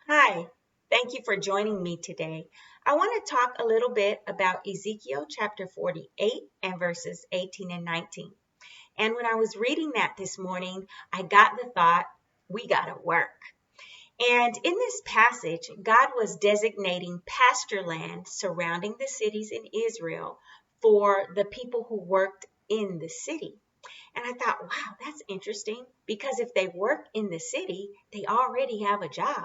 Hi, thank you for joining me today. I want to talk a little bit about Ezekiel chapter 48 and verses 18 and 19. And when I was reading that this morning, I got the thought, we got to work. And in this passage, God was designating pasture land surrounding the cities in Israel for the people who worked in the city. And I thought, wow, that's interesting because if they work in the city, they already have a job.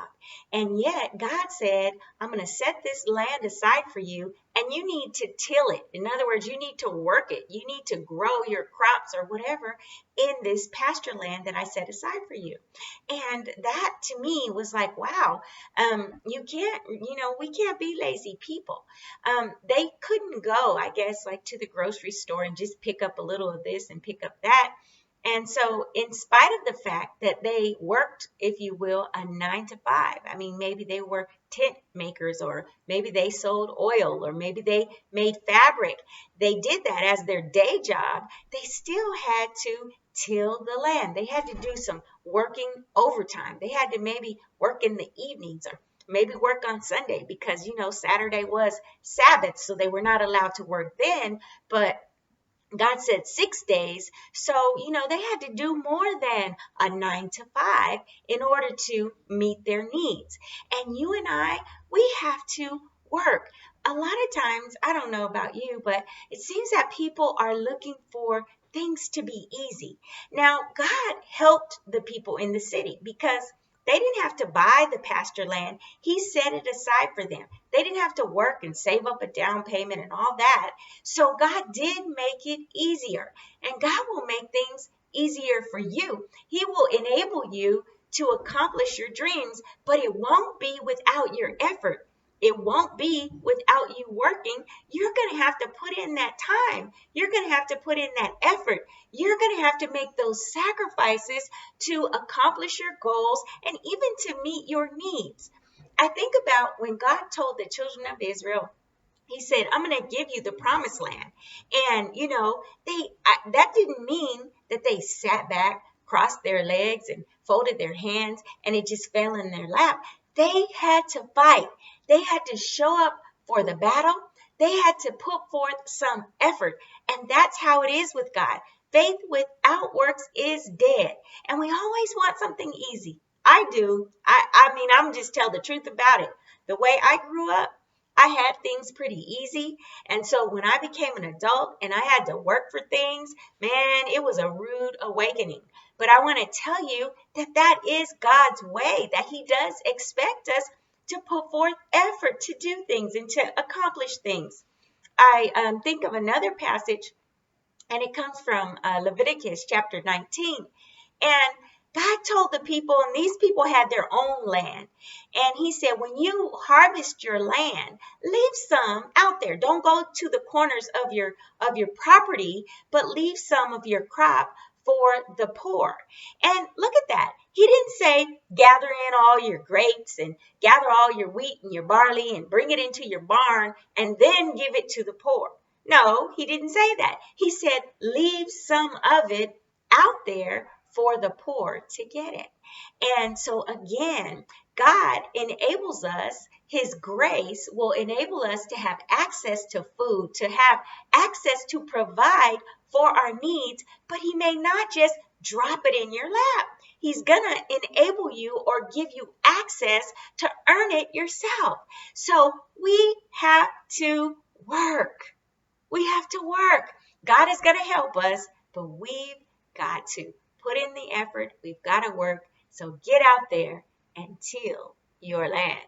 And yet God said, I'm going to set this land aside for you and you need to till it. In other words, you need to work it. You need to grow your crops or whatever in this pasture land that I set aside for you. And that to me was like, wow, we can't be lazy people. They couldn't go, I guess, like to the grocery store and just pick up a little of this and pick up that. And so, in spite of the fact that they worked, if you will, a 9 to 5, I mean, maybe they were tent makers, or maybe they sold oil, or maybe they made fabric. They did that as their day job. They still had to till the land. They had to do some working overtime. They had to maybe work in the evenings or maybe work on Sunday because, Saturday was Sabbath, so they were not allowed to work then. But God said 6 days. So, they had to do more than a 9 to 5 in order to meet their needs. And you and I, we have to work. A lot of times, I don't know about you, but it seems that people are looking for things to be easy. Now, God helped the people in the city because they didn't have to buy the pasture land. He set it aside for them. They didn't have to work and save up a down payment and all that. So God did make it easier. And God will make things easier for you. He will enable you to accomplish your dreams, but it won't be without your effort. It won't be without you working. You're going to have to put in that time. You're going to have to put in that effort. You're going to have to make those sacrifices to accomplish your goals and even to meet your needs. I think about when God told the children of Israel, he said, I'm going to give you the promised land. And, that didn't mean that they sat back, crossed their legs and folded their hands and it just fell in their lap. They had to fight. They had to show up for the battle. They had to put forth some effort. And that's how it is with God. Faith without works is dead. And we always want something easy. I do. I'm just tell the truth about it. The way I grew up, I had things pretty easy. And so when I became an adult and I had to work for things, man, it was a rude awakening. But I want to tell you that that is God's way, that He does expect us to put forth effort to do things and to accomplish things. I think of another passage, and it comes from Leviticus chapter 19. And God told the people, and these people had their own land. And he said, when you harvest your land, leave some out there. Don't go to the corners of your property, but leave some of your crop for the poor. And look at that. He didn't say gather in all your grapes and gather all your wheat and your barley and bring it into your barn and then give it to the poor. No, he didn't say that. He said, leave some of it out there for the poor to get it. And so again, God enables us, His grace will enable us to have access to food, to have access to provide for our needs, but He may not just drop it in your lap. He's going to enable you or give you access to earn it yourself. So we have to work. We have to work. God is going to help us, but we've got to put in the effort. We've got to work. So get out there and till your land.